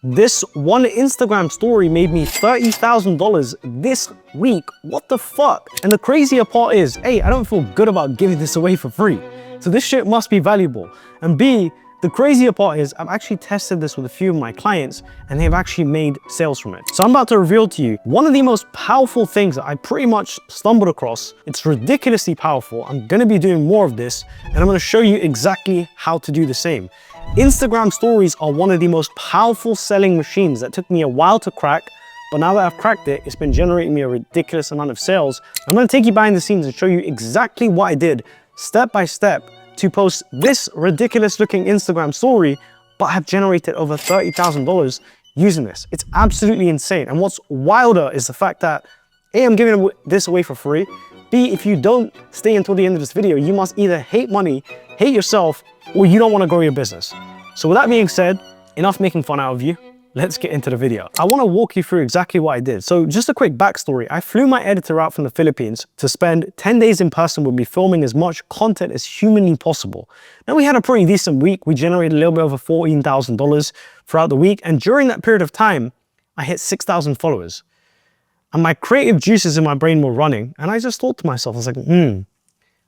This one Instagram story made me $30,000 this week. What the fuck? And the crazier part is, A, I don't feel good about giving this away for free. So this shit must be valuable. And B, the crazier part is I've actually tested this with a few of my clients and they've actually made sales from it. So I'm about to reveal to you one of the most powerful things that I pretty much stumbled across. It's ridiculously powerful. I'm gonna be doing more of this and I'm gonna show you exactly how to do the same. Instagram stories are one of the most powerful selling machines that took me a while to crack, but now that I've cracked it, it's been generating me a ridiculous amount of sales. I'm gonna take you behind the scenes and show you exactly what I did step by step to post this ridiculous looking Instagram story, but have generated over $30,000 using this. It's absolutely insane. And what's wilder is the fact that A, I'm giving this away for free. B, if you don't stay until the end of this video, you must either hate money, hate yourself, or you don't want to grow your business. So with that being said, enough making fun out of you. Let's get into the video. I want to walk you through exactly what I did. So just a quick backstory. I flew my editor out from the Philippines to spend 10 days in person with me filming as much content as humanly possible. Now we had a pretty decent week. We generated a little bit over $14,000 throughout the week. And during that period of time, I hit 6,000 followers. And my creative juices in my brain were running. And I just thought to myself, I was like, I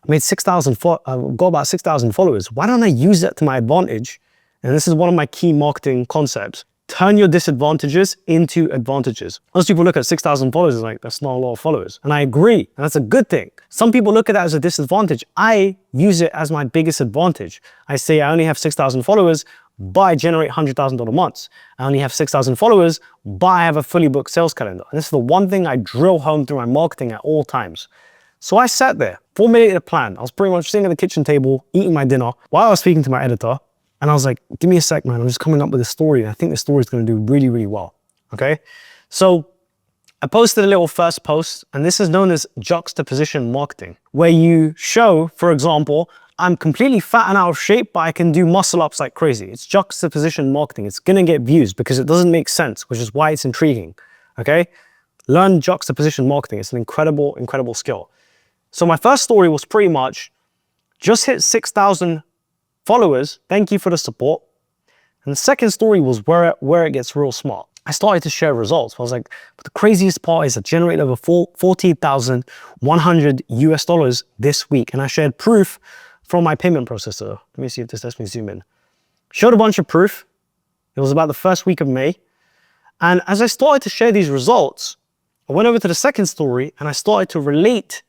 made 6,000, I've got about 6,000 followers. Why don't I use that to my advantage? And this is one of my key marketing concepts. Turn your disadvantages into advantages. Most people look at 6,000 followers and like, that's not a lot of followers. And I agree, and that's a good thing. Some people look at that as a disadvantage. I use it as my biggest advantage. I say I only have 6,000 followers, but I generate $100,000 months. I only have 6,000 followers, but I have a fully booked sales calendar. And this is the one thing I drill home through my marketing at all times. So I sat there, formulated a plan. I was pretty much sitting at the kitchen table, eating my dinner while I was speaking to my editor. And I was like, give me a sec, man. I'm just coming up with a story. And I think the story is going to do really, really well. Okay. So I posted a little first post, and this is known as juxtaposition marketing, where you show, for example, I'm completely fat and out of shape, but I can do muscle ups like crazy. It's juxtaposition marketing. It's going to get views because it doesn't make sense, which is why it's intriguing. Okay. Learn juxtaposition marketing. It's an incredible, incredible skill. So my first story was pretty much just hit 6,000 followers. Thank you for the support. And the second story was where it gets real smart. I started to share results. I was like, but the craziest part is I generated over $14,100 US this week. And I shared proof from my payment processor. Let me see if this lets me zoom in. Showed a bunch of proof. It was about the first week of May. And as I started to share these results, I went over to the second story and I started to relate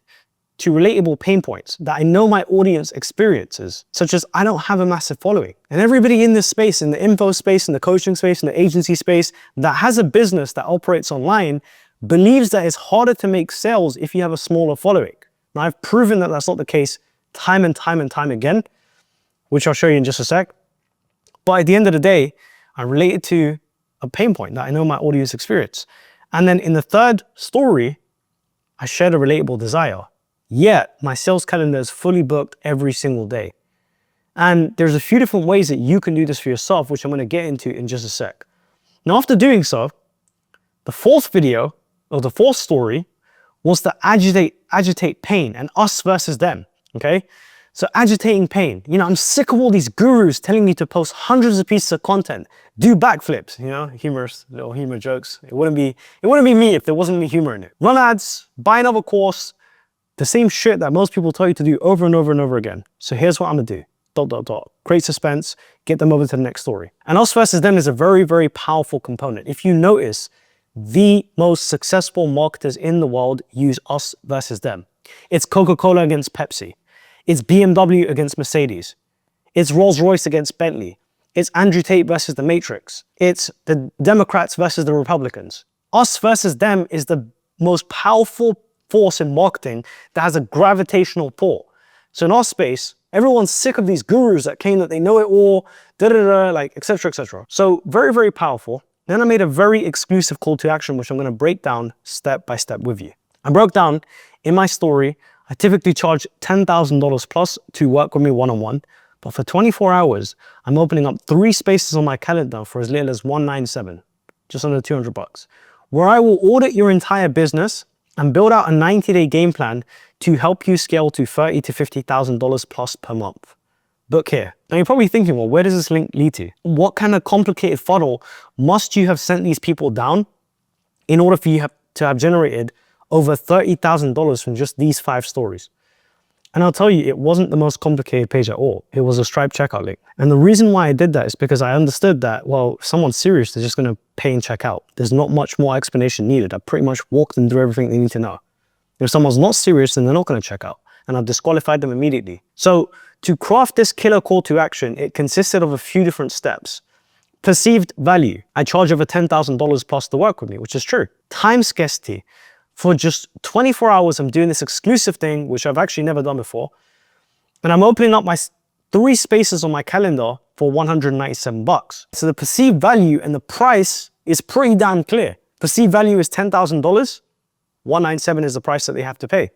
to relatable pain points that I know my audience experiences, such as I don't have a massive following. And everybody in this space, in the info space, in the coaching space, in the agency space, that has a business that operates online, believes that it's harder to make sales if you have a smaller following. Now I've proven that that's not the case time and time and time again, which I'll show you in just a sec. But at the end of the day, I related to a pain point that I know my audience experience. And then in the third story, I shared a relatable desire. Yet my sales calendar is fully booked every single day. And there's a few different ways that you can do this for yourself, which I'm going to get into in just a sec. Now, after doing so, the fourth video, or the fourth story, was to agitate pain and us versus them, okay? So agitating pain. You know, I'm sick of all these gurus telling me to post hundreds of pieces of content, do backflips, you know, humorous, little humor jokes. It wouldn't be me if there wasn't any humor in it. Run ads, buy another course, the same shit that most people tell you to do over and over and over again. So here's what I'm gonna do. ... Create suspense, get them over to the next story. And us versus them is a very, very powerful component. If you notice, the most successful marketers in the world use us versus them. It's Coca-Cola against Pepsi. It's BMW against Mercedes. It's Rolls-Royce against Bentley. It's Andrew Tate versus the Matrix. It's the Democrats versus the Republicans. Us versus them is the most powerful force in marketing that has a gravitational pull. So in our space, everyone's sick of these gurus that claim that they know it all, like etc., etc. So very, very powerful. Then I made a very exclusive call to action, which I'm going to break down step by step with you. I broke down in my story, I typically charge $10,000 plus to work with me one-on-one, but for 24 hours, I'm opening up 3 spaces on my calendar for as little as $197, just under $200, where I will audit your entire business and build out a 90-day game plan to help you scale to $30,000 to $50,000 plus per month. book here. Now you're probably thinking, well, where does this link lead to? What kind of complicated funnel must you have sent these people down in order for you to have generated over $30,000 from just these 5 stories? And I'll tell you, it wasn't the most complicated page at all. It was a Stripe checkout link. And the reason why I did that is because I understood that, well, if someone's serious, they're just going to pay and check out. There's not much more explanation needed. I pretty much walked them through everything they need to know. If someone's not serious, then they're not going to check out. And I've disqualified them immediately. So to craft this killer call to action, it consisted of a few different steps. Perceived value. I charge over $10,000 plus to work with me, which is true. Time scarcity. For just 24 hours, I'm doing this exclusive thing, which I've actually never done before. And I'm opening up my 3 spaces on my calendar for $197. So the perceived value and the price is pretty damn clear. Perceived value is $10,000. $197 is the price that they have to pay.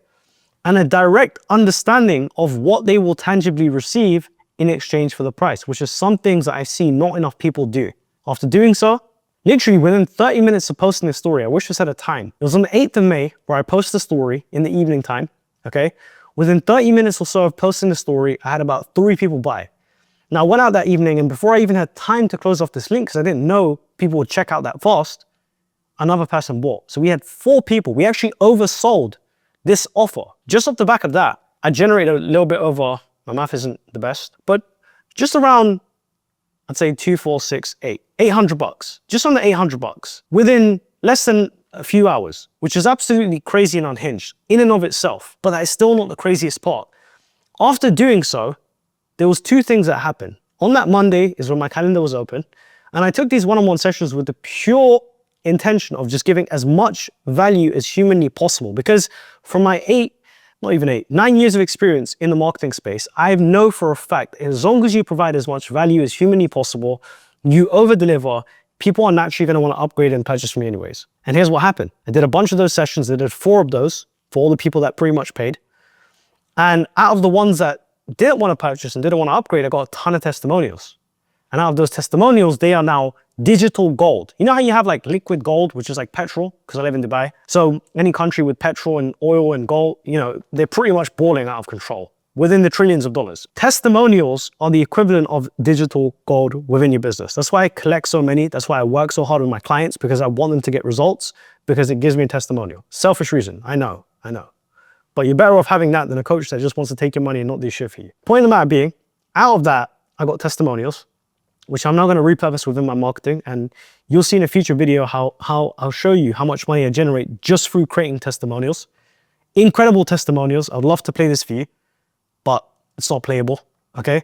And a direct understanding of what they will tangibly receive in exchange for the price, which is some things that I've seen not enough people do. After doing so, literally within 30 minutes of posting this story, I wish this had a time. It was on the 8th of May where I posted the story in the evening time, okay? Within 30 minutes or so of posting the story, I had about 3 people buy. Now, I went out that evening, and before I even had time to close off this link, because I didn't know people would check out that fast, another person bought. So we had 4 people. We actually oversold this offer. Just off the back of that, I generated a little bit over, my math isn't the best, but just around, I'd say 2, 4, 6, 8, $800, just under $800 within less than a few hours, which is absolutely crazy and unhinged in and of itself. But that is still not the craziest part. After doing so, there was 2 things that happened. On that Monday is when my calendar was open, and I took these one-on-one sessions with the pure intention of just giving as much value as humanly possible. Because from my 9 years of experience in the marketing space, I know for a fact, as long as you provide as much value as humanly possible, you over-deliver, people are naturally going to want to upgrade and purchase from you anyways. And here's what happened. I did a bunch of those sessions. I did 4 of those for all the people that pretty much paid. And out of the ones that didn't want to purchase and didn't want to upgrade, I got a ton of testimonials. And out of those testimonials, they are now digital gold. You know how you have like liquid gold, which is like petrol, because I live in Dubai. So any country with petrol and oil and gold, you know, they're pretty much balling out of control within the trillions of dollars. Testimonials are the equivalent of digital gold within your business. That's why I collect so many. That's why I work so hard with my clients, because I want them to get results, because it gives me a testimonial. Selfish reason, I know. But you're better off having that than a coach that just wants to take your money and not do shit for you. Point of the matter being, out of that, I got testimonials, which I'm now going to repurpose within my marketing. And you'll see in a future video how I'll show you how much money I generate just through creating testimonials. Incredible testimonials. I'd love to play this for you, but it's not playable, okay?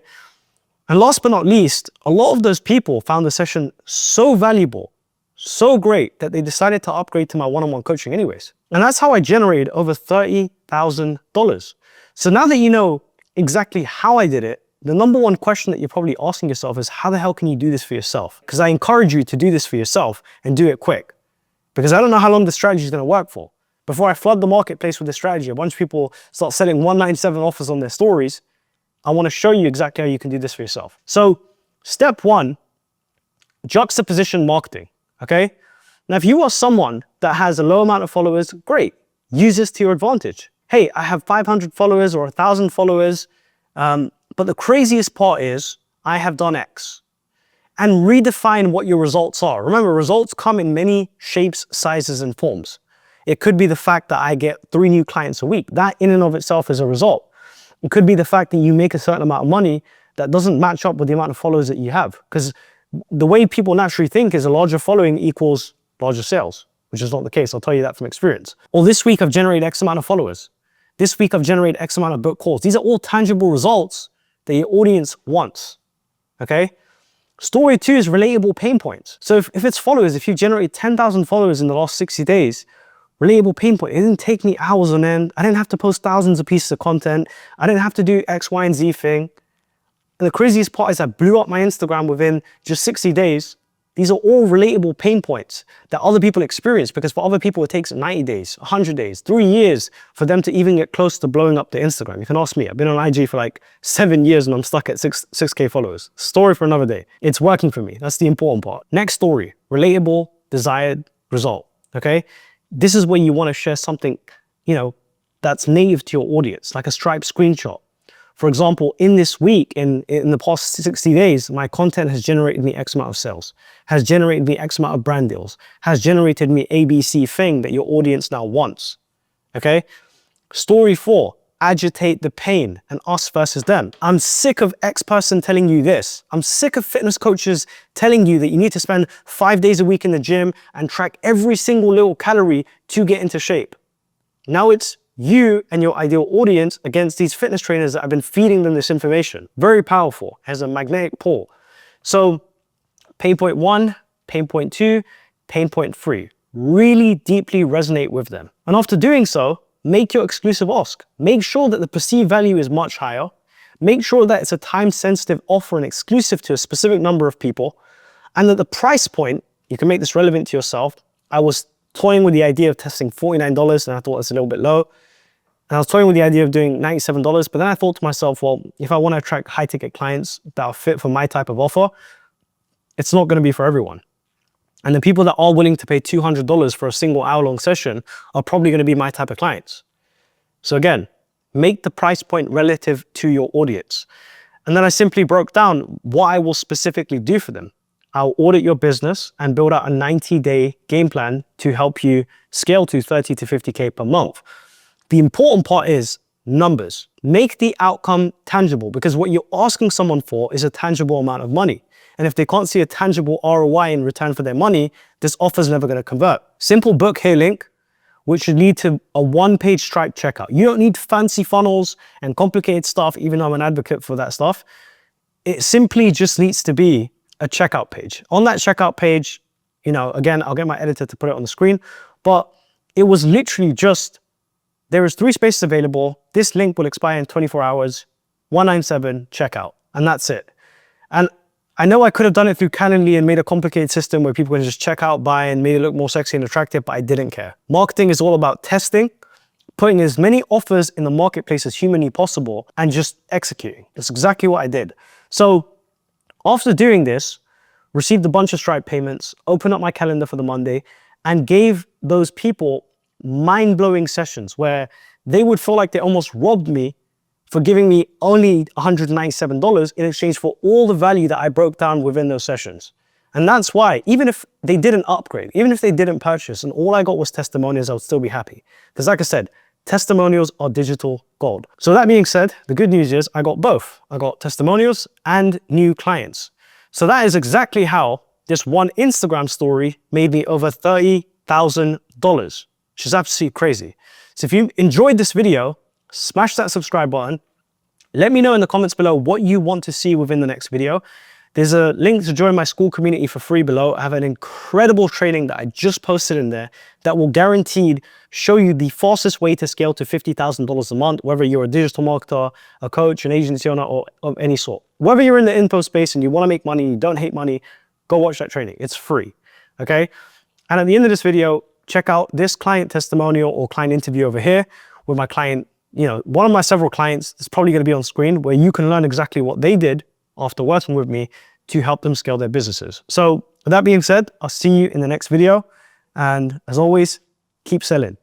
And last but not least, a lot of those people found the session so valuable, so great, that they decided to upgrade to my one-on-one coaching anyways. And that's how I generated over $30,000. So now that you know exactly how I did it, the number one question that you're probably asking yourself is, how the hell can you do this for yourself? Because I encourage you to do this for yourself and do it quick. Because I don't know how long the strategy is going to work for. Before I flood the marketplace with this strategy, a bunch of people start selling 197 offers on their stories. I want to show you exactly how you can do this for yourself. So step 1, juxtaposition marketing, okay? Now, if you are someone that has a low amount of followers, great. Use this to your advantage. Hey, I have 500 followers or 1,000 followers, but the craziest part is I have done X. And redefine what your results are. Remember, results come in many shapes, sizes, and forms. It could be the fact that I get 3 new clients a week. That in and of itself is a result. It could be the fact that you make a certain amount of money that doesn't match up with the amount of followers that you have. Because the way people naturally think is a larger following equals larger sales, which is not the case. I'll tell you that from experience. Or this week I've generated X amount of followers. This week I've generated X amount of book calls. These are all tangible results that your audience wants, okay? Story 2 is relatable pain points. So if it's followers, if you've generated 10,000 followers in the last 60 days, relatable pain point. It didn't take me hours on end. I didn't have to post thousands of pieces of content. I didn't have to do X, Y, and Z thing. And the craziest part is I blew up my Instagram within just 60 days. These are all relatable pain points that other people experience, because for other people, it takes 90 days, 100 days, 3 years for them to even get close to blowing up their Instagram. You can ask me. I've been on IG for like 7 years and I'm stuck at 6K followers. Story for another day. It's working for me. That's the important part. Next story, relatable, desired result, okay? This is when you want to share something, you know, that's native to your audience, like a Stripe screenshot. For example, in this week, in the past 60 days, my content has generated me X amount of sales, has generated me X amount of brand deals, has generated me ABC thing that your audience now wants. Okay? Story 4, agitate the pain and us versus them. I'm sick of X person telling you this. I'm sick of fitness coaches telling you that you need to spend 5 days a week in the gym and track every single little calorie to get into shape. Now it's you and your ideal audience against these fitness trainers that have been feeding them this information. Very powerful, has a magnetic pull. So pain point 1, pain point 2, pain point 3. Really deeply resonate with them. And after doing so, make your exclusive ask. Make sure that the perceived value is much higher. Make sure that it's a time-sensitive offer and exclusive to a specific number of people. And that the price point, you can make this relevant to yourself. I was toying with the idea of testing $49 and I thought it's a little bit low. And I was toying with the idea of doing $97, but then I thought to myself, well, if I want to attract high-ticket clients that are fit for my type of offer, it's not going to be for everyone. And the people that are willing to pay $200 for a single hour-long session are probably going to be my type of clients. So again, make the price point relative to your audience. And then I simply broke down what I will specifically do for them. I'll audit your business and build out a 90-day game plan to help you scale to 30 to 50K per month. The important part is numbers. Make the outcome tangible, because what you're asking someone for is a tangible amount of money. And if they can't see a tangible ROI in return for their money, this offer is never going to convert. Simple book here link, which should lead to a one-page Stripe checkout. You don't need fancy funnels and complicated stuff, even though I'm an advocate for that stuff. It simply just needs to be a checkout page. On that checkout page, you know, again, I'll get my editor to put it on the screen, but it was literally just, there is 3 spaces available. This link will expire in 24 hours, 197 checkout, and that's it. And I know I could have done it through Calendly and made a complicated system where people can just check out, buy, and made it look more sexy and attractive, but I didn't care. Marketing is all about testing, putting as many offers in the marketplace as humanly possible, and just executing. That's exactly what I did. So after doing this, received a bunch of Stripe payments, opened up my calendar for the Monday, and gave those people mind-blowing sessions where they would feel like they almost robbed me for giving me only $197 in exchange for all the value that I broke down within those sessions. And that's why, even if they didn't upgrade, even if they didn't purchase, and all I got was testimonials, I would still be happy. Because like I said, testimonials are digital gold. So that being said, the good news is I got both. I got testimonials and new clients. So that is exactly how this one Instagram story made me over $30,000, which is absolutely crazy. So if you enjoyed this video, smash that subscribe button. Let me know in the comments below what you want to see within the next video. There's a link to join my school community for free below. I have an incredible training that I just posted in there that will guaranteed show you the fastest way to scale to $50,000 a month, whether you're a digital marketer, a coach, an agency owner, or of any sort. Whether you're in the info space and you want to make money, you don't hate money, go watch that training. It's free, okay? And at the end of this video, check out this client testimonial or client interview over here with my client, you know, one of my several clients that's probably going to be on screen, where you can learn exactly what they did after working with me to help them scale their businesses. So with that being said, I'll see you in the next video. And as always, keep selling.